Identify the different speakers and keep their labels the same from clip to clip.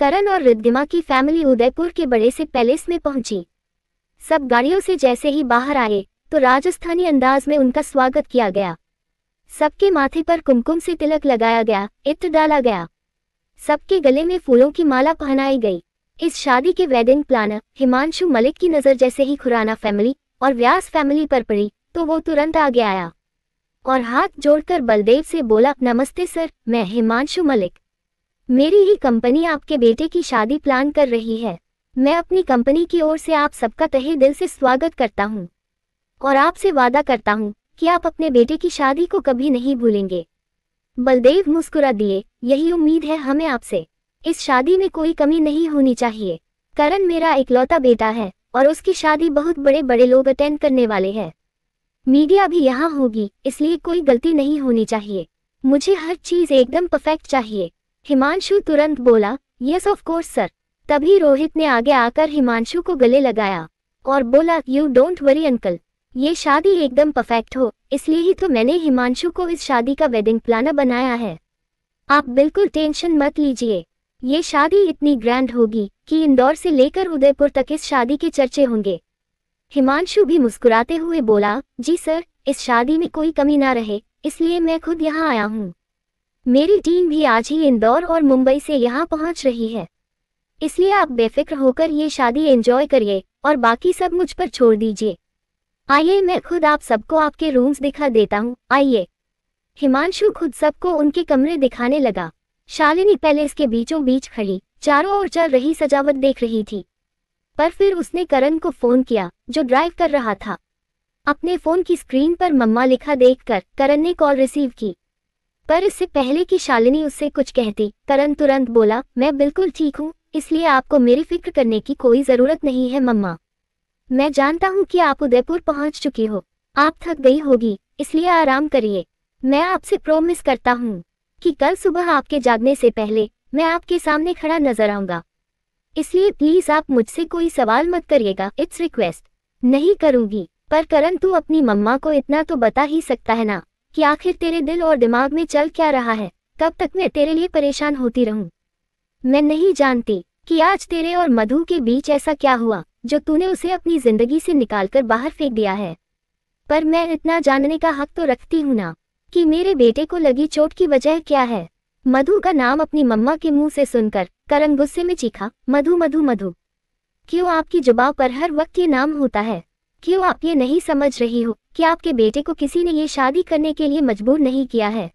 Speaker 1: करण और रिद्धिमा की फैमिली उदयपुर के बड़े से पैलेस में पहुंची। सब गाड़ियों से जैसे ही बाहर आए तो राजस्थानी अंदाज में उनका स्वागत किया गया। सबके माथे पर कुमकुम से तिलक लगाया गया, इत्र डाला गया। सबके गले में फूलों की माला पहनाई गई। इस शादी के वेडिंग प्लानर हिमांशु मलिक की नज़र जैसे ही खुराना फैमिली और व्यास फैमिली पर पड़ी तो वो तुरंत आगे आया और हाथ जोड़कर बलदेव से बोला, नमस्ते सर, मैं हिमांशु मलिक। मेरी ही कंपनी आपके बेटे की शादी प्लान कर रही है। मैं अपनी कंपनी की ओर से आप सबका तहे दिल से स्वागत करता हूं और आपसे वादा करता हूं कि आप अपने बेटे की शादी को कभी नहीं भूलेंगे। बलदेव मुस्कुरा दिए, यही उम्मीद है हमें आपसे। इस शादी में कोई कमी नहीं होनी चाहिए। करण मेरा इकलौता बेटा है और उसकी शादी बहुत बड़े बड़े लोग अटेंड करने वाले हैं। मीडिया भी यहाँ होगी, इसलिए कोई गलती नहीं होनी चाहिए। मुझे हर चीज़ एकदम परफेक्ट चाहिए। हिमांशु तुरंत बोला, यस ऑफ कोर्स सर। तभी रोहित ने आगे आकर हिमांशु को गले लगाया और बोला, यू डोंट वरी अंकल, ये शादी एकदम परफेक्ट हो, इसलिए ही तो मैंने हिमांशु को इस शादी का वेडिंग प्लानर बनाया है। आप बिल्कुल टेंशन मत लीजिए। ये शादी इतनी ग्रैंड होगी कि इंदौर से लेकर उदयपुर तक इस शादी के चर्चे होंगे। हिमांशु भी मुस्कुराते हुए बोला, जी सर, इस शादी में कोई कमी ना रहे, इसलिए मैं खुद यहाँ आया हूँ। मेरी टीम भी आज ही इंदौर और मुंबई से यहाँ पहुँच रही है, इसलिए आप बेफिक्र होकर ये शादी एंजॉय करिए और बाकी सब मुझ पर छोड़ दीजिए। आइए मैं खुद आप सबको आपके रूम्स दिखा देता हूँ, आइए। हिमांशु खुद सबको उनके कमरे दिखाने लगा। शालिनी पैलेस के बीचों बीच खड़ी चारों ओर चल रही सजावट देख रही थी, पर फिर उसने करण को फोन किया जो ड्राइव कर रहा था। अपने फोन की स्क्रीन पर मम्मा लिखा देखकर करण ने कॉल रिसीव की, पर इससे पहले कि शालिनी उससे कुछ कहती, करण तुरंत बोला, मैं बिल्कुल ठीक हूँ, इसलिए आपको मेरी फिक्र करने की कोई ज़रूरत नहीं है मम्मा। मैं जानता हूँ कि आप उदयपुर पहुँच चुकी हो, आप थक गई होगी, इसलिए आराम करिए। मैं आपसे प्रॉमिस करता हूँ कि कल सुबह आपके जागने से पहले मैं आपके सामने खड़ा नजर आऊँगा, इसलिए प्लीज़ आप मुझसे कोई सवाल मत करिएगा, इट्स रिक्वेस्ट। नहीं करूँगी, पर करण तू अपनी मम्मा को इतना तो बता ही सकता है ना कि आखिर तेरे दिल और दिमाग में चल क्या रहा है। कब तक मैं तेरे लिए परेशान होती रहूं? मैं नहीं जानती कि आज तेरे और मधु के बीच ऐसा क्या हुआ जो तूने उसे अपनी जिंदगी से निकालकर बाहर फेंक दिया है, पर मैं इतना जानने का हक तो रखती हूँ ना कि मेरे बेटे को लगी चोट की वजह क्या है। मधु का नाम अपनी मम्मा के मुंह से सुनकर करण गुस्से में चीखा, मधु मधु मधु, क्यों आपकी जुबान पर हर वक्त ये नाम होता है? क्यों आप ये नहीं समझ रही हो कि आपके बेटे को किसी ने ये शादी करने के लिए मजबूर नहीं किया है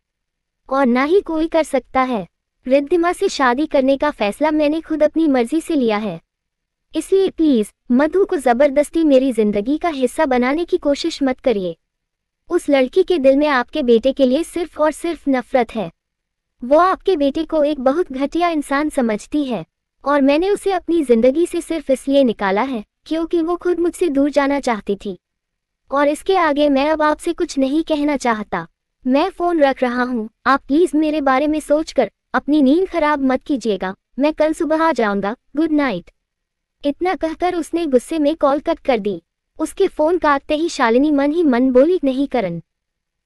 Speaker 1: और ना ही कोई कर सकता है। रिद्धिमा से शादी करने का फैसला मैंने खुद अपनी मर्जी से लिया है, इसलिए प्लीज मधु को जबरदस्ती मेरी जिंदगी का हिस्सा बनाने की कोशिश मत करिए। उस लड़की के दिल में आपके बेटे के लिए सिर्फ और सिर्फ नफरत है। वो आपके बेटे को एक बहुत घटिया इंसान समझती है और मैंने उसे अपनी जिंदगी से सिर्फ इसलिए निकाला है क्योंकि वो खुद मुझसे दूर जाना चाहती थी। और इसके आगे मैं अब आपसे कुछ नहीं कहना चाहता। मैं फोन रख रहा हूँ, आप प्लीज मेरे बारे में सोचकर अपनी नींद खराब मत कीजिएगा। मैं कल सुबह आ जाऊंगा, गुड नाइट। इतना कहकर उसने गुस्से में कॉल कट कर दी। उसके फोन काटते ही शालिनी मन ही मन बोली, नहीं करण,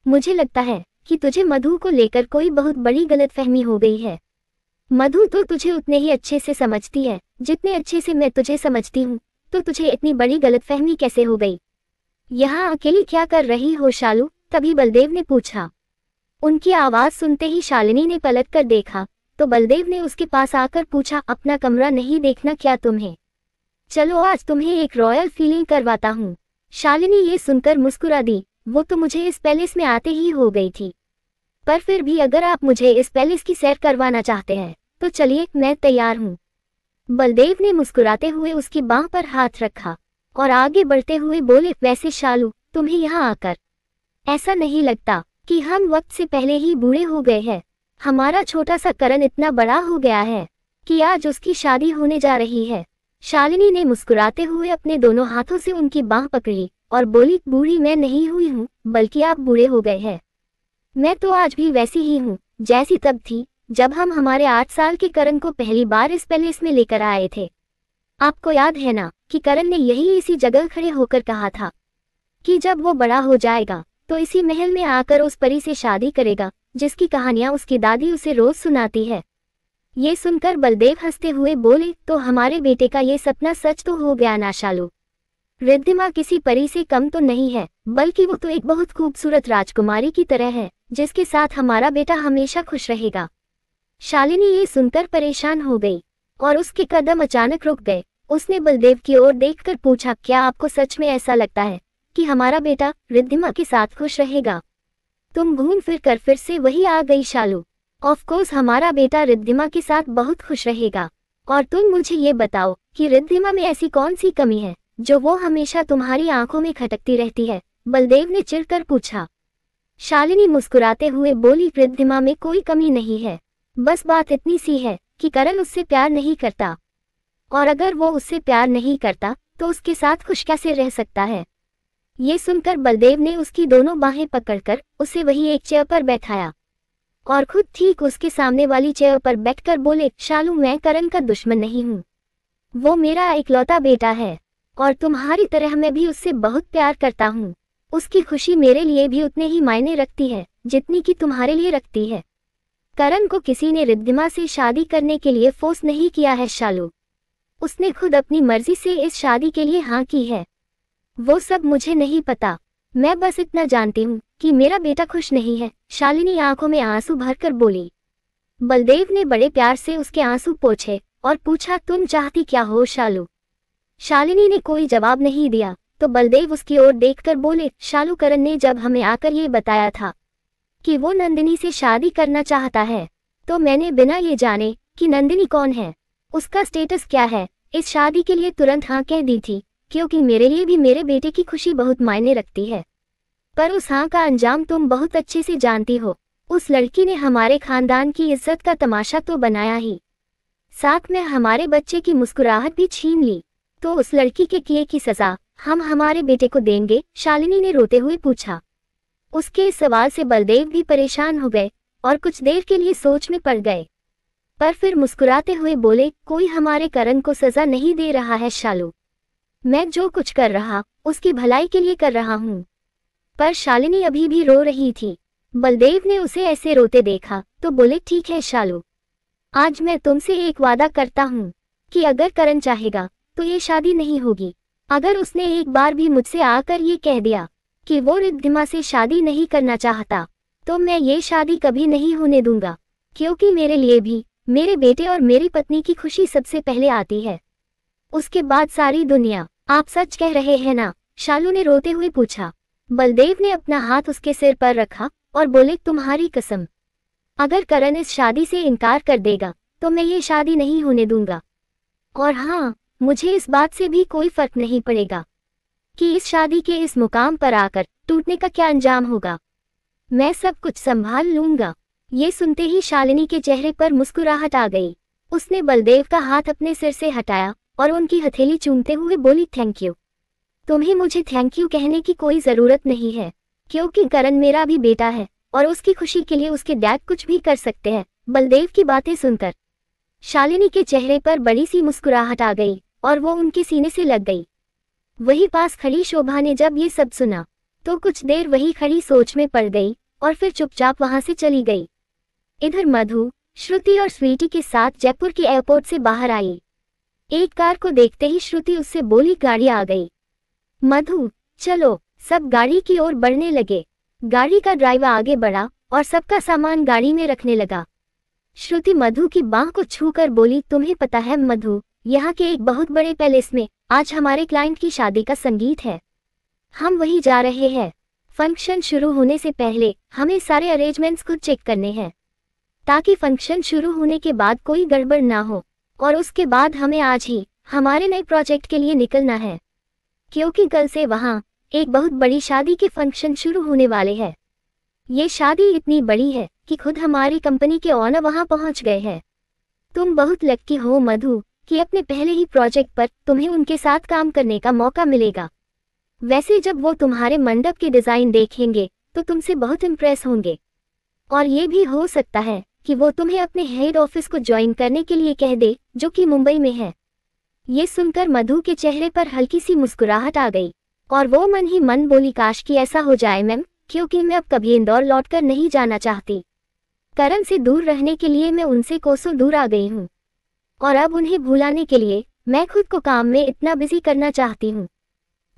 Speaker 1: मुझे लगता है कि तुझे मधु को लेकर कोई बहुत बड़ी गलतफहमी हो गई है। मधु तो तुझे उतने ही अच्छे से समझती है जितने अच्छे से मैं तुझे समझती हूँ, तो तुझे इतनी बड़ी गलतफहमी कैसे हो गई? यहाँ अकेली क्या कर रही हो शालू? तभी बलदेव ने पूछा। उनकी आवाज़ सुनते ही शालिनी ने पलट कर देखा तो बलदेव ने उसके पास आकर पूछा, अपना कमरा नहीं देखना क्या तुम्हें? चलो आज तुम्हें एक रॉयल फीलिंग करवाता हूँ। शालिनी ये सुनकर मुस्कुरा दी। वो तो मुझे इस पैलेस में आते ही हो गई थी, पर फिर भी अगर आप मुझे इस पैलेस की सैर करवाना चाहते हैं तो चलिए, मैं तैयार हूँ। बलदेव ने मुस्कुराते हुए उसकी बांह पर हाथ रखा और आगे बढ़ते हुए बोले, वैसे शालू, तुम्हें यहाँ आकर ऐसा नहीं लगता कि हम वक्त से पहले ही बूढ़े हो गए हैं? हमारा छोटा सा करण इतना बड़ा हो गया है कि आज उसकी शादी होने जा रही है। शालिनी ने मुस्कुराते हुए अपने दोनों हाथों से उनकी बांह पकड़ी और बोली, बूढ़ी मैं नहीं हुई हूँ, बल्कि आप बूढ़े हो गए हैं। मैं तो आज भी वैसी ही हूँ जैसी तब थी जब हम हमारे 8 साल के करण को पहली बार इस पैलेस में लेकर आए थे। आपको याद है ना कि करण ने यही इसी जगह खड़े होकर कहा था कि जब वो बड़ा हो जाएगा तो इसी महल में आकर उस परी से शादी करेगा जिसकी कहानियां उसकी दादी उसे रोज सुनाती है। ये सुनकर बलदेव हंसते हुए बोले, तो हमारे बेटे का ये सपना सच तो हो गया ना शालू। रिद्धिमा किसी परी से कम तो नहीं है, बल्कि वो तो एक बहुत खूबसूरत राजकुमारी की तरह है, जिसके साथ हमारा बेटा हमेशा खुश रहेगा। शालिनी ये सुनकर परेशान हो गई और उसके कदम अचानक रुक गए। उसने बलदेव की ओर देखकर पूछा, क्या आपको सच में ऐसा लगता है कि हमारा बेटा रिद्धिमा के साथ खुश रहेगा? तुम घूम फिर कर फिर से वही आ गई शालू। ऑफ कोर्स हमारा बेटा रिद्धिमा के साथ बहुत खुश रहेगा। और तुम मुझे ये बताओ कि रिद्धिमा में ऐसी कौन सी कमी है जो वो हमेशा तुम्हारी आंखों में खटकती रहती है? बलदेव ने चिढ़कर पूछा। शालिनी मुस्कुराते हुए बोली, रिद्धिमा में कोई कमी नहीं है, बस बात इतनी सी है कि करण उससे प्यार नहीं करता, और अगर वो उससे प्यार नहीं करता तो उसके साथ खुश कैसे रह सकता है? ये सुनकर बलदेव ने उसकी दोनों बाहें पकड़कर उसे वही एक चेयर पर बैठाया और खुद ठीक उसके सामने वाली चेयर पर बैठकर बोले, शालू मैं करण का दुश्मन नहीं हूँ, वो मेरा इकलौता बेटा है और तुम्हारी तरह मैं भी उससे बहुत प्यार करता हूँ। उसकी खुशी मेरे लिए भी उतने ही मायने रखती है जितनी कि तुम्हारे लिए रखती है। करण को किसी ने रिद्धिमा से शादी करने के लिए फोर्स नहीं किया है शालू, उसने खुद अपनी मर्जी से इस शादी के लिए हाँ की है। वो सब मुझे नहीं पता, मैं बस इतना जानती हूँ कि मेरा बेटा खुश नहीं है। शालिनी आंखों में आंसू भरकर बोली। बलदेव ने बड़े प्यार से उसके आंसू पोंछे और पूछा, तुम चाहती क्या हो शालू? शालिनी ने कोई जवाब नहीं दिया तो बलदेव उसकी ओर देखकर बोले, शालू करण ने जब हमें आकर ये बताया था कि वो नंदिनी से शादी करना चाहता है, तो मैंने बिना ये जाने कि नंदिनी कौन है, उसका स्टेटस क्या है, इस शादी के लिए तुरंत हाँ कह दी थी, क्योंकि मेरे लिए भी मेरे बेटे की खुशी बहुत मायने रखती है। पर उस हाँ का अंजाम तुम बहुत अच्छे से जानती हो। उस लड़की ने हमारे खानदान की इज्जत का तमाशा तो बनाया ही, साथ में हमारे बच्चे की मुस्कुराहट भी छीन ली, तो उस लड़की के किए की सजा हम हमारे बेटे को देंगे? शालिनी ने रोते हुए पूछा। उसके इस सवाल से बलदेव भी परेशान हो गए और कुछ देर के लिए सोच में पड़ गए, पर फिर मुस्कुराते हुए बोले, कोई हमारे करण को सजा नहीं दे रहा है शालू, मैं जो कुछ कर रहा उसकी भलाई के लिए कर रहा हूँ। पर शालिनी अभी भी रो रही थी। बलदेव ने उसे ऐसे रोते देखा तो बोले, ठीक है शालू, आज मैं तुमसे एक वादा करता हूँ कि अगर करण चाहेगा तो ये शादी नहीं होगी। अगर उसने एक बार भी मुझसे आकर ये कह दिया कि वो रिद्धिमा से शादी नहीं करना चाहता, तो मैं ये शादी कभी नहीं होने दूंगा, क्योंकि मेरे लिए भी मेरे बेटे और मेरी पत्नी की खुशी सबसे पहले आती है, उसके बाद सारी दुनिया। आप सच कह रहे हैं ना? शालू ने रोते हुए पूछा। बलदेव ने अपना हाथ उसके सिर पर रखा और बोले, तुम्हारी कसम, अगर करण इस शादी से इनकार कर देगा तो मैं ये शादी नहीं होने दूंगा। और हाँ, मुझे इस बात से भी कोई फर्क नहीं पड़ेगा कि इस शादी के इस मुकाम पर आकर टूटने का क्या अंजाम होगा, मैं सब कुछ संभाल लूंगा। ये सुनते ही शालिनी के चेहरे पर मुस्कुराहट आ गई। उसने बलदेव का हाथ अपने सिर से हटाया और उनकी हथेली चूमते हुए बोली, थैंक यू। तुम्हें मुझे थैंक यू कहने की कोई जरूरत नहीं है, क्योंकि करण मेरा भी बेटा है और उसकी खुशी के लिए उसके डैड कुछ भी कर सकते हैं। बलदेव की बातें सुनकर शालिनी के चेहरे पर बड़ी सी मुस्कुराहट आ गई और वो उनके सीने से लग गई। वही पास खड़ी शोभा ने जब ये सब सुना तो कुछ देर वही खड़ी सोच में पड़ गई और फिर चुपचाप वहां से चली गई। इधर मधु, श्रुति और स्वीटी के साथ जयपुर के एयरपोर्ट से बाहर आई। एक कार को देखते ही श्रुति उससे बोली, गाड़ी आ गई। मधु, चलो। सब गाड़ी की ओर बढ़ने लगे। गाड़ी का ड्राइवर आगे बढ़ा और सबका सामान गाड़ी में रखने लगा। श्रुति मधु की बांह को छूकर बोली, तुम्हें पता है मधु, यहाँ के एक बहुत बड़े पैलेस में आज हमारे क्लाइंट की शादी का संगीत है, हम वहीं जा रहे हैं। फंक्शन शुरू होने से पहले हमें सारे अरेंजमेंट्स खुद चेक करने हैं, ताकि फंक्शन शुरू होने के बाद कोई गड़बड़ ना हो, और उसके बाद हमें आज ही हमारे नए प्रोजेक्ट के लिए निकलना है, क्योंकि कल से वहाँ एक बहुत बड़ी शादी के फंक्शन शुरू होने वाले हैं। ये शादी इतनी बड़ी है कि खुद हमारी कंपनी के ओनर वहाँ पहुँच गए हैं। तुम बहुत लकी हो मधु कि अपने पहले ही प्रोजेक्ट पर तुम्हें उनके साथ काम करने का मौका मिलेगा। वैसे जब वो तुम्हारे मंडप के डिज़ाइन देखेंगे तो तुमसे बहुत इम्प्रेस होंगे, और ये भी हो सकता है कि वो तुम्हें अपने हेड ऑफिस को ज्वाइन करने के लिए कह दे, जो कि मुंबई में है। ये सुनकर मधु के चेहरे पर हल्की सी मुस्कुराहट आ गई और वो मन ही मन बोली, काश कि ऐसा हो जाए मैम, क्योंकि मैं अब कभी इंदौर लौटकर नहीं जाना चाहती। करण से दूर रहने के लिए मैं उनसे कोसों दूर आ गई हूँ, और अब उन्हें भुलाने के लिए मैं खुद को काम में इतना बिजी करना चाहती हूँ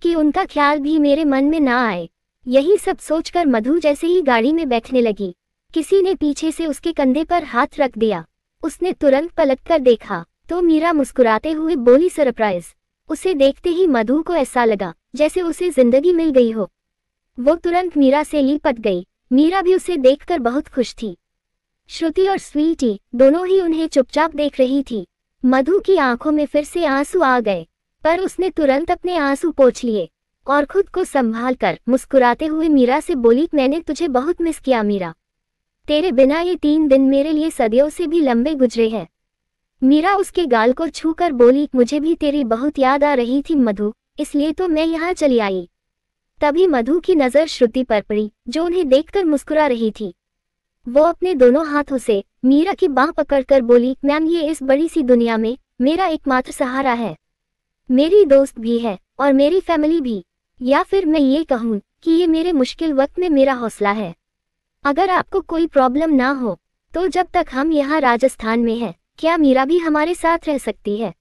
Speaker 1: कि उनका ख्याल भी मेरे मन में ना आए। यही सब सोचकर मधु जैसे ही गाड़ी में बैठने लगी, किसी ने पीछे से उसके कंधे पर हाथ रख दिया। उसने तुरंत पलटकर देखा तो मीरा मुस्कुराते हुए बोली, सरप्राइज। उसे देखते ही मधु को ऐसा लगा जैसे उसे जिंदगी मिल गई हो। वो तुरंत मीरा से लिपट गई। मीरा भी उसे देखकर बहुत खुश थी। श्रुति और स्वीटी दोनों ही उन्हें चुपचाप देख रही थी। मधु की आंखों में फिर से आंसू आ गए, पर उसने तुरंत अपने आंसू पोंछ लिए और खुद को संभाल कर मुस्कुराते हुए मीरा से बोली, मैंने तुझे बहुत मिस किया मीरा। तेरे बिना ये 3 दिन मेरे लिए सदियों से भी लंबे गुजरे हैं। मीरा उसके गाल को छूकर बोली, मुझे भी तेरी बहुत याद आ रही थी मधु, इसलिए तो मैं यहाँ चली आई। तभी मधु की नजर श्रुति पर पड़ी, जो उन्हें देखकर मुस्कुरा रही थी। वो अपने दोनों हाथों से मीरा की बांह पकड़कर बोली, मैम ये इस बड़ी सी दुनिया में मेरा एकमात्र सहारा है। मेरी दोस्त भी है और मेरी फैमिली भी, या फिर मैं ये कहूँ कि ये मेरे मुश्किल वक्त में मेरा हौसला है। अगर आपको कोई प्रॉब्लम ना हो तो जब तक हम यहाँ राजस्थान में हैं, क्या मीरा भी हमारे साथ रह सकती है?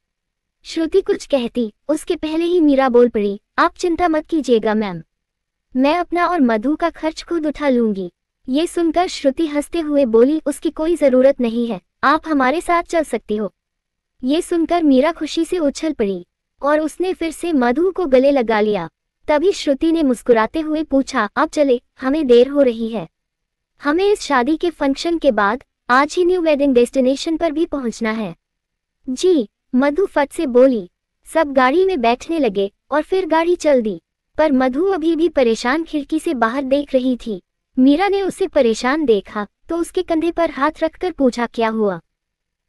Speaker 1: श्रुति कुछ कहती उसके पहले ही मीरा बोल पड़ी, आप चिंता मत कीजिएगा मैम, मैं अपना और मधु का खर्च खुद उठा लूंगी। ये सुनकर श्रुति हंसते हुए बोली, उसकी कोई जरूरत नहीं है, आप हमारे साथ चल सकती हो। ये सुनकर मीरा खुशी से उछल पड़ी और उसने फिर से मधु को गले लगा लिया। तभी श्रुति ने मुस्कुराते हुए पूछा, अब चले, हमें देर हो रही है। हमें इस शादी के फंक्शन के बाद आज ही न्यू वेडिंग डेस्टिनेशन पर भी पहुंचना है। जी, मधु फट से बोली। सब गाड़ी में बैठने लगे और फिर गाड़ी चल दी, पर मधु अभी भी परेशान खिड़की से बाहर देख रही थी। मीरा ने उसे परेशान देखा तो उसके कंधे पर हाथ रखकर पूछा, क्या हुआ,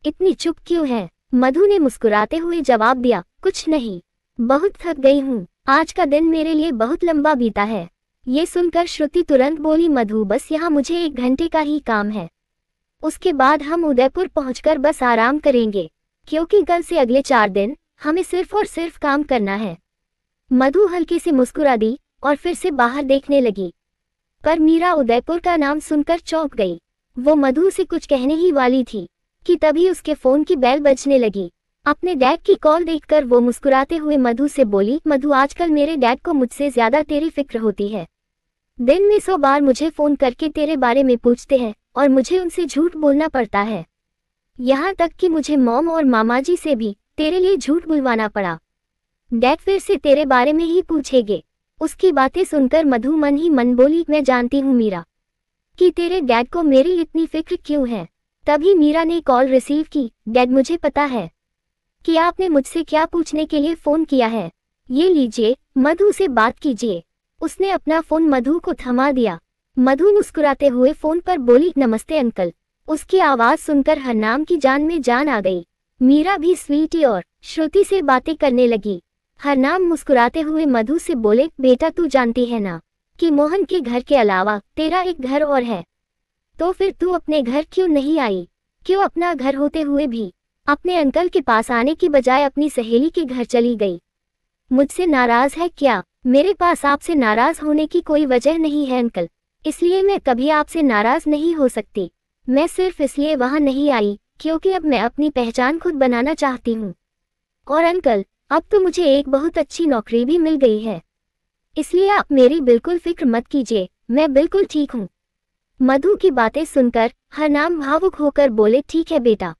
Speaker 1: इतनी चुप क्यों है? मधु ने मुस्कुराते हुए जवाब दिया, कुछ नहीं, बहुत थक गई हूँ, आज का दिन मेरे लिए बहुत लंबा बीता है। ये सुनकर श्रुति तुरंत बोली, मधु बस यहाँ मुझे 1 घंटे का ही काम है, उसके बाद हम उदयपुर पहुंचकर बस आराम करेंगे, क्योंकि कल से अगले 4 दिन हमें सिर्फ और सिर्फ काम करना है। मधु हल्के से मुस्कुरा दी और फिर से बाहर देखने लगी, पर मीरा उदयपुर का नाम सुनकर चौंक गई। वो मधु से कुछ कहने ही वाली थी कि तभी उसके फोन की बेल बजने लगी। अपने डैड की कॉल देखकर वो मुस्कुराते हुए मधु से बोली, मधु आजकल मेरे डैड को मुझसे ज्यादा तेरी फिक्र होती है। दिन में 100 बार मुझे फोन करके तेरे बारे में पूछते हैं और मुझे उनसे झूठ बोलना पड़ता है। यहाँ तक कि मुझे मॉम और मामा जी से भी तेरे लिए झूठ बुलवाना पड़ा। डैड फिर से तेरे बारे में ही पूछेंगे। उसकी बातें सुनकर मधु मन ही मन बोली, मैं जानती हूँ मीरा कि तेरे डैड को मेरी इतनी फिक्र क्यों है। तभी मीरा ने कॉल रिसीव की, डैड मुझे पता है कि आपने मुझसे क्या पूछने के लिए फोन किया है, ये लीजिए मधु से बात कीजिए। उसने अपना फोन मधु को थमा दिया। मधु मुस्कुराते हुए फोन पर बोली, नमस्ते अंकल। उसकी आवाज सुनकर हरनाम की जान में जान आ गई। मीरा भी स्वीटी और श्रुति से बातें करने लगी। हरनाम मुस्कुराते हुए मधु से बोले, बेटा तू जानती है ना कि मोहन के घर के अलावा तेरा एक घर और है, तो फिर तू अपने घर क्यों नहीं आई? क्यों अपना घर होते हुए भी अपने अंकल के पास आने की बजाय अपनी सहेली के घर चली गई? मुझसे नाराज है क्या? मेरे पास आपसे नाराज होने की कोई वजह नहीं है अंकल, इसलिए मैं कभी आपसे नाराज नहीं हो सकती। मैं सिर्फ इसलिए वहां नहीं आई क्योंकि अब मैं अपनी पहचान खुद बनाना चाहती हूँ। और अंकल अब तो मुझे एक बहुत अच्छी नौकरी भी मिल गई है, इसलिए आप मेरी बिल्कुल फिक्र मत कीजिए, मैं बिल्कुल ठीक हूँ। मधु की बातें सुनकर हरनाम भावुक होकर बोले, ठीक है बेटा,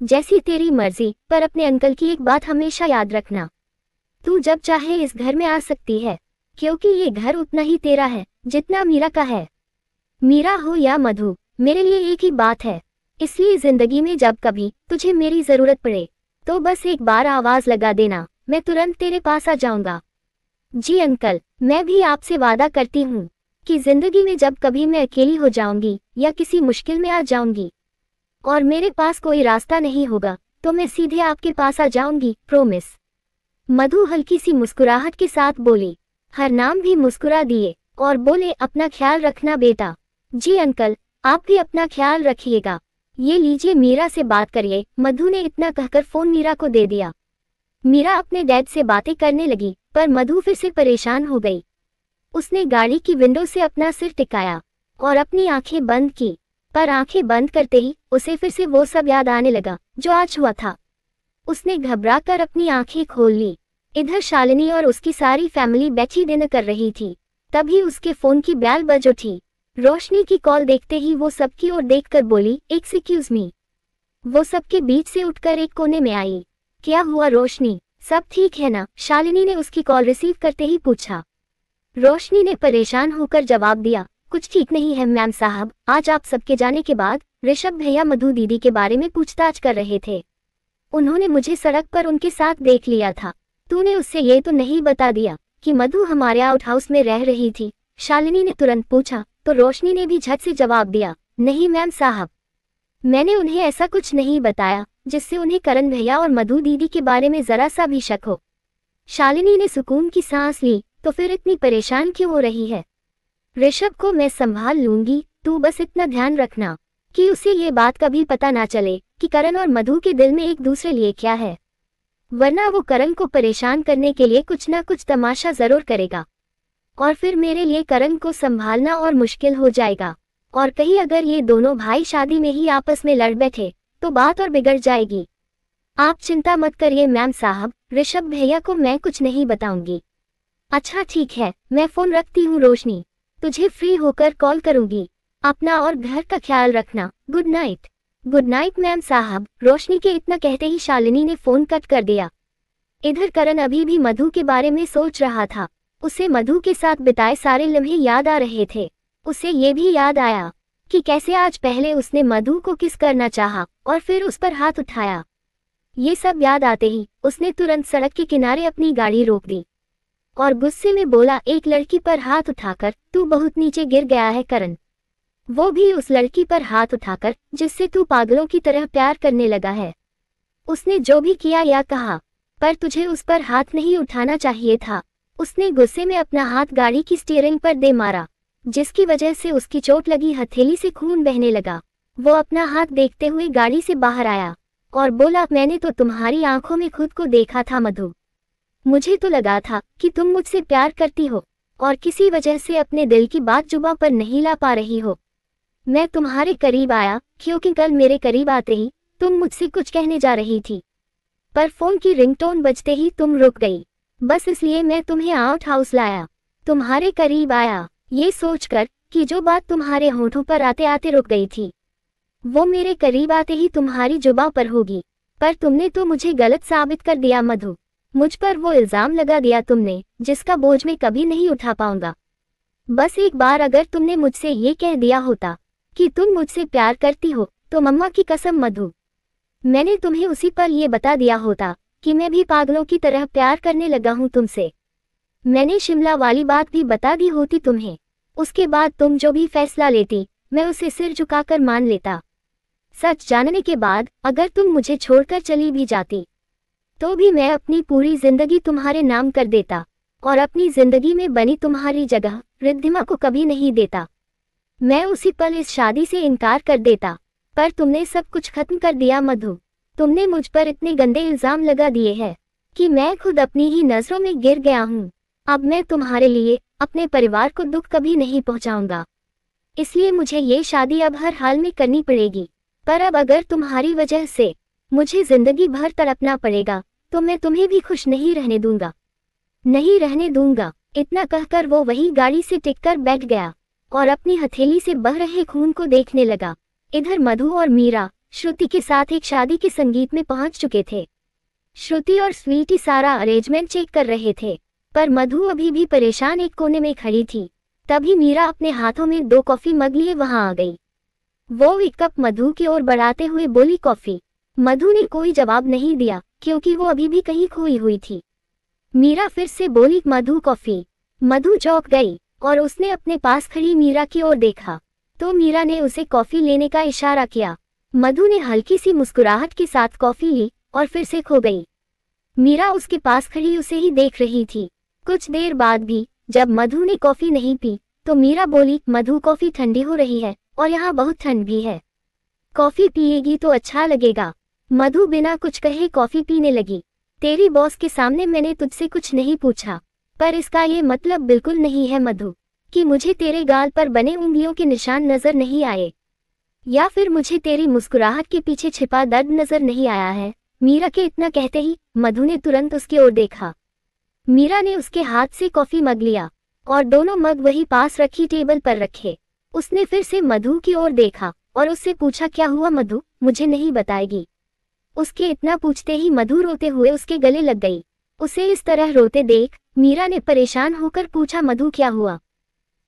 Speaker 1: जैसी तेरी मर्जी, पर अपने अंकल की एक बात हमेशा याद रखना, तू जब चाहे इस घर में आ सकती है, क्योंकि ये घर उतना ही तेरा है जितना मीरा का है। मीरा हो या मधु, मेरे लिए एक ही बात है, इसलिए जिंदगी में जब कभी तुझे मेरी जरूरत पड़े तो बस एक बार आवाज लगा देना, मैं तुरंत तेरे पास आ जाऊंगा। जी अंकल, मैं भी आपसे वादा करती हूँ कि जिंदगी में जब कभी मैं अकेली हो जाऊंगी या किसी मुश्किल में आ जाऊंगी और मेरे पास कोई रास्ता नहीं होगा तो मैं सीधे आपके पास आ जाऊंगी, प्रोमिस। मधु हल्की सी मुस्कुराहट के साथ बोली। हरनाम भी मुस्कुरा दिए और बोले, अपना ख्याल रखना बेटा। जी अंकल, आप भी अपना ख्याल रखिएगा। ये लीजिए मीरा से बात करिए। मधु ने इतना कहकर फोन मीरा को दे दिया। मीरा अपने डैड से बातें करने लगी, पर मधु फिर से परेशान हो गई। उसने गाड़ी की विंडो से अपना सिर टिकाया और अपनी आंखें बंद की, पर आंखें बंद करते ही उसे फिर से वो सब याद आने लगा जो आज हुआ था। उसने घबरा कर अपनी आंखें खोल ली। इधर शालिनी और उसकी सारी फैमिली बैठी डिनर कर रही थी। तभी उसके फोन की बेल बज उठी। रोशनी की कॉल देखते ही वो सबकी ओर देखकर बोली, एक्सक्यूज मी। वो सबके बीच से उठकर एक कोने में आई। क्या हुआ रोशनी, सब ठीक है ना? शालिनी ने उसकी कॉल रिसीव करते ही पूछा। रोशनी ने परेशान होकर जवाब दिया, कुछ ठीक नहीं है मैम साहब, आज आप सबके जाने के बाद ऋषभ भैया मधु दीदी के बारे में पूछताछ कर रहे थे। उन्होंने मुझे सड़क पर उनके साथ देख लिया था। तूने उससे ये तो नहीं बता दिया कि मधु हमारे आउट हाउस में रह रही थी? शालिनी ने तुरंत पूछा तो रोशनी ने भी झट से जवाब दिया, नहीं मैम साहब, मैंने उन्हें ऐसा कुछ नहीं बताया जिससे उन्हें करण भैया और मधु दीदी के बारे में जरा सा भी शक हो। शालिनी ने सुकून की सांस ली, तो फिर इतनी परेशान क्यों हो रही है? ऋषभ को मैं संभाल लूंगी, तू बस इतना ध्यान रखना कि उसे ये बात कभी पता ना चले कि करण और मधु के दिल में एक दूसरे लिए क्या है, वरना वो करण को परेशान करने के लिए कुछ ना कुछ तमाशा जरूर करेगा और फिर मेरे लिए करण को संभालना और मुश्किल हो जाएगा। और कहीं अगर ये दोनों भाई शादी में ही आपस में लड़ बैठे तो बात और बिगड़ जाएगी। आप चिंता मत करिए मैम साहब, ऋषभ भैया को मैं कुछ नहीं बताऊंगी। अच्छा ठीक है, मैं फोन रखती हूँ रोशनी, तुझे फ्री होकर कॉल करूंगी। अपना और घर का ख्याल रखना, good night. Good night ma'am साहब। रोशनी के इतना कहते ही शालिनी ने फोन कट कर दिया। इधर करण अभी भी मधु के बारे में सोच रहा था। उसे मधु के साथ बिताए सारे लम्हे याद आ रहे थे। उसे ये भी याद आया कि कैसे आज पहले उसने मधु को किस करना चाहा और फिर उस पर हाथ उठाया। ये सब याद आते ही उसने तुरंत सड़क के किनारे अपनी गाड़ी रोक दी और गुस्से में बोला, एक लड़की पर हाथ उठाकर तू बहुत नीचे गिर गया है करण, वो भी उस लड़की पर हाथ उठाकर जिससे तू पागलों की तरह प्यार करने लगा है। उसने जो भी किया या कहा, पर तुझे उस पर हाथ नहीं उठाना चाहिए था। उसने गुस्से में अपना हाथ गाड़ी की स्टीयरिंग पर दे मारा, जिसकी वजह से उसकी चोट लगी हथेली से खून बहने लगा। वो अपना हाथ देखते हुए गाड़ी से बाहर आया और बोला, मैंने तो तुम्हारी आंखों में खुद को देखा था मधु, मुझे तो लगा था कि तुम मुझसे प्यार करती हो और किसी वजह से अपने दिल की बात जुबां पर नहीं ला पा रही हो। मैं तुम्हारे करीब आया क्योंकि कल मेरे करीब आते ही तुम मुझसे कुछ कहने जा रही थी, पर फोन की रिंगटोन बजते ही तुम रुक गई। बस इसलिए मैं तुम्हें आउट हाउस लाया, तुम्हारे करीब आया, ये सोचकर कि जो बात तुम्हारे होठों पर आते आते रुक गई थी वो मेरे करीब आते ही तुम्हारी जुबां पर होगी। पर तुमने तो मुझे गलत साबित कर दिया मधु, मुझ पर वो इल्जाम लगा दिया तुमने जिसका बोझ मैं कभी नहीं उठा पाऊंगा। बस एक बार अगर तुमने मुझसे ये कह दिया होता कि तुम मुझसे प्यार करती हो तो मम्मा की कसम मधु, मैंने तुम्हें उसी पर ये बता दिया होता कि मैं भी पागलों की तरह प्यार करने लगा हूं तुमसे। मैंने शिमला वाली बात भी बता दी होती तुम्हें, उसके बाद तुम जो भी फैसला लेती मैं उसे सिर झुकाकर मान लेता। सच जानने के बाद अगर तुम मुझे छोड़कर चली भी जाती तो भी मैं अपनी पूरी जिंदगी तुम्हारे नाम कर देता और अपनी जिंदगी में बनी तुम्हारी जगह रिद्धिमा को कभी नहीं देता। मैं उसी पल इस शादी से इनकार कर देता, पर तुमने सब कुछ खत्म कर दिया मधु। तुमने मुझ पर इतने गंदे इल्जाम लगा दिए हैं कि मैं खुद अपनी ही नजरों में गिर गया हूँ। अब मैं तुम्हारे लिए अपने परिवार को दुख कभी नहीं पहुँचाऊंगा, इसलिए मुझे ये शादी अब हर हाल में करनी पड़ेगी। पर अब अगर तुम्हारी वजह से मुझे जिंदगी भर तड़पना पड़ेगा तो मैं तुम्हें भी खुश नहीं रहने दूंगा, नहीं रहने दूंगा। इतना कहकर वो वही गाड़ी से टिककर बैठ गया और अपनी हथेली से बह रहे खून को देखने लगा। इधर मधु और मीरा श्रुति के साथ एक शादी के संगीत में पहुंच चुके थे। श्रुति और स्वीटी सारा अरेंजमेंट चेक कर रहे थे, पर मधु अभी भी परेशान एक कोने में खड़ी थी। तभी मीरा अपने हाथों में 2 कॉफी मग लिए वहां आ गई। वो एक कप मधु की ओर बढ़ाते हुए बोली, कॉफी। मधु ने कोई जवाब नहीं दिया क्योंकि वो अभी भी कहीं खोई हुई थी। मीरा फिर से बोली, मधु कॉफी। मधु चौंक गई और उसने अपने पास खड़ी मीरा की ओर देखा तो मीरा ने उसे कॉफी लेने का इशारा किया। मधु ने हल्की सी मुस्कुराहट के साथ कॉफी ली और फिर से खो गई। मीरा उसके पास खड़ी उसे ही देख रही थी। कुछ देर बाद भी जब मधु ने कॉफी नहीं पी तो मीरा बोली, मधु कॉफी ठंडी हो रही है और यहाँ बहुत ठंड भी है, कॉफी पिएगी तो अच्छा लगेगा। मधु बिना कुछ कहे कॉफी पीने लगी। तेरी बॉस के सामने मैंने तुझसे कुछ नहीं पूछा, पर इसका ये मतलब बिल्कुल नहीं है मधु कि मुझे तेरे गाल पर बने उंगलियों के निशान नजर नहीं आए। या फिर मुझे तेरी मुस्कुराहट के पीछे छिपा दर्द नजर नहीं आया है? मीरा के इतना कहते ही मधु ने तुरंत उसकी ओर देखा। मीरा ने उसके हाथ से कॉफी मग लिया और दोनों मग वही पास रखी टेबल पर रखे। उसने फिर से मधु की ओर देखा और उससे पूछा, क्या हुआ मधु, मुझे नहीं बताएगी? उसके इतना पूछते ही मधु रोते हुए उसके गले लग गई। उसे इस तरह रोते देख मीरा ने परेशान होकर पूछा, मधु क्या हुआ?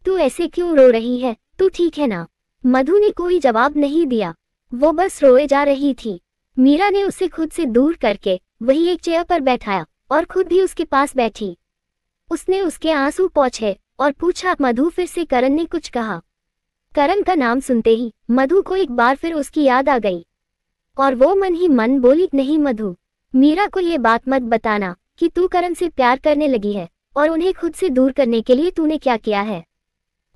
Speaker 1: तू ऐसे क्यों रो रही है? तू ठीक है ना? मधु ने कोई जवाब नहीं दिया, वो बस रोए जा रही थी। मीरा ने उसे खुद से दूर करके वही एक चेयर पर बैठाया और खुद भी उसके पास बैठी। उसने उसके आंसू पोंछे और पूछा, मधु फिर से करण ने कुछ कहा? करण का नाम सुनते ही मधु को एक बार फिर उसकी याद आ गई और वो मन ही मन बोली, नहीं मधु, मीरा को ये बात मत बताना कि तू करण से प्यार करने लगी है और उन्हें खुद से दूर करने के लिए तूने क्या किया है,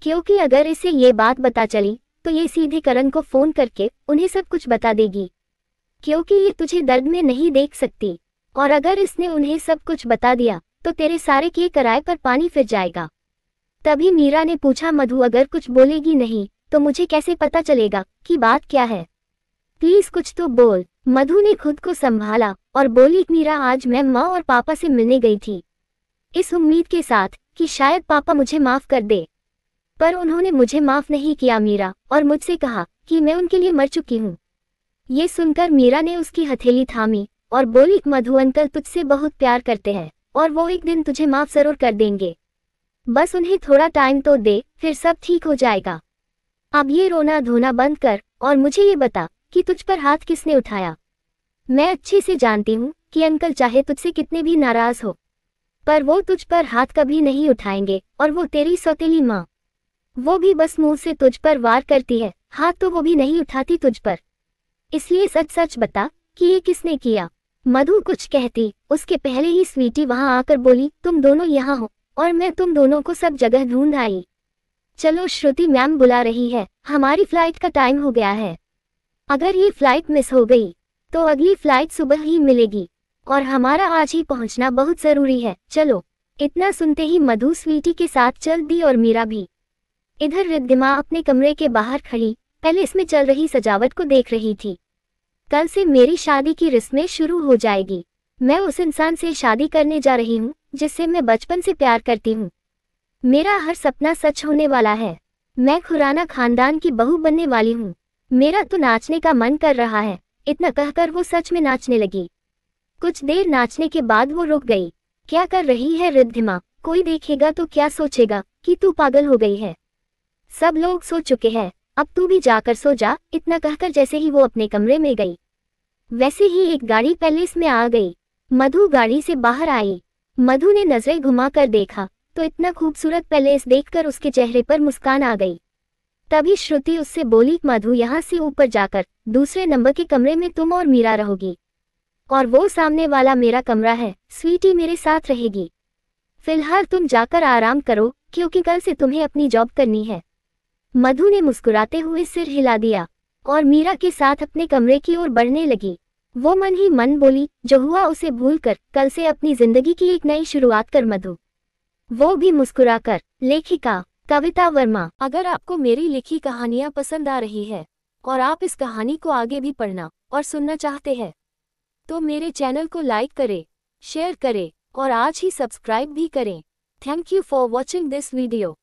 Speaker 1: क्योंकि अगर इसे ये बात पता चली तो ये सीधे करण को फोन करके उन्हें सब कुछ बता देगी, क्योंकि ये तुझे दर्द में नहीं देख सकती और अगर इसने उन्हें सब कुछ बता दिया तो तेरे सारे किए कराए पर पानी फिर जाएगा। तभी मीरा ने पूछा, मधु अगर कुछ बोलेगी नहीं तो मुझे कैसे पता चलेगा कि बात क्या है? प्लीज कुछ तो बोल। मधु ने खुद को संभाला और बोली, मीरा आज मैं माँ और पापा से मिलने गई थी, इस उम्मीद के साथ कि शायद पापा मुझे माफ कर दे, पर उन्होंने मुझे माफ नहीं किया मीरा, और मुझसे कहा कि मैं उनके लिए मर चुकी हूँ। ये सुनकर मीरा ने उसकी हथेली थामी और बोली, मधु अंकल तुझसे बहुत प्यार करते हैं और वो एक दिन तुझे माफ जरूर कर देंगे, बस उन्हें थोड़ा टाइम तो दे, फिर सब ठीक हो जाएगा। अब ये रोना धोना बंद कर और मुझे ये बता कि तुझ पर हाथ किसने उठाया? मैं अच्छे से जानती हूँ कि अंकल चाहे तुझसे कितने भी नाराज हो, पर वो तुझ पर हाथ कभी नहीं उठाएंगे, और वो तेरी सौतेली माँ, वो भी बस मुंह से तुझ पर वार करती है, हाथ तो वो भी नहीं उठाती तुझ पर। इसलिए सच सच बता कि ये किसने किया? मधु कुछ कहती उसके पहले ही स्वीटी वहां आकर बोली, तुम दोनों यहाँ हो और मैं तुम दोनों को सब जगह ढूंढ आई। चलो श्रुति मैम बुला रही है, हमारी फ्लाइट का टाइम हो गया है। अगर ये फ्लाइट मिस हो गई तो अगली फ्लाइट सुबह ही मिलेगी और हमारा आज ही पहुंचना बहुत जरूरी है, चलो। इतना सुनते ही मधु स्वीटी के साथ चल दी और मीरा भी। इधर रिद्धिमा अपने कमरे के बाहर खड़ी पैलेस में चल रही सजावट को देख रही थी। कल से मेरी शादी की रस्में शुरू हो जाएगी। मैं उस इंसान से शादी करने जा रही हूँ जिससे मैं बचपन से प्यार करती हूँ। मेरा हर सपना सच होने वाला है। मैं खुराना खानदान की बहू बनने वाली हूँ। मेरा तो नाचने का मन कर रहा है। इतना कहकर वो सच में नाचने लगी। कुछ देर नाचने के बाद वो रुक गई। क्या कर रही है रिद्धिमा? कोई देखेगा तो क्या सोचेगा कि तू पागल हो गई है। सब लोग सो चुके हैं, अब तू भी जाकर सो जा। इतना कहकर जैसे ही वो अपने कमरे में गई, वैसे ही एक गाड़ी पैलेस में आ गई। मधु गाड़ी से बाहर आई। मधु ने नजरें घुमाकर देखा तो इतना खूबसूरत पैलेस देखकर उसके चेहरे पर मुस्कान आ गई। तभी श्रुति उससे बोली, मधु यहाँ से ऊपर जाकर दूसरे नंबर के कमरे में तुम और मीरा रहोगी, और वो सामने वाला मेरा कमरा है, स्वीटी मेरे साथ रहेगी। फिलहाल तुम जाकर आराम करो क्योंकि कल से तुम्हें अपनी जॉब करनी है। मधु ने मुस्कुराते हुए सिर हिला दिया और मीरा के साथ अपने कमरे की ओर बढ़ने लगी। वो मन ही मन बोली, जो हुआ उसे भूलकर कल से अपनी जिंदगी की एक नई शुरुआत कर मधु। वो भी मुस्कुराकर। लेखिका कविता वर्मा। अगर आपको मेरी लिखी कहानियां पसंद आ रही है और आप इस कहानी को आगे भी पढ़ना और सुनना चाहते हैं तो मेरे चैनल को लाइक करें, शेयर करें और आज ही सब्सक्राइब भी करें। Thank you for watching this video.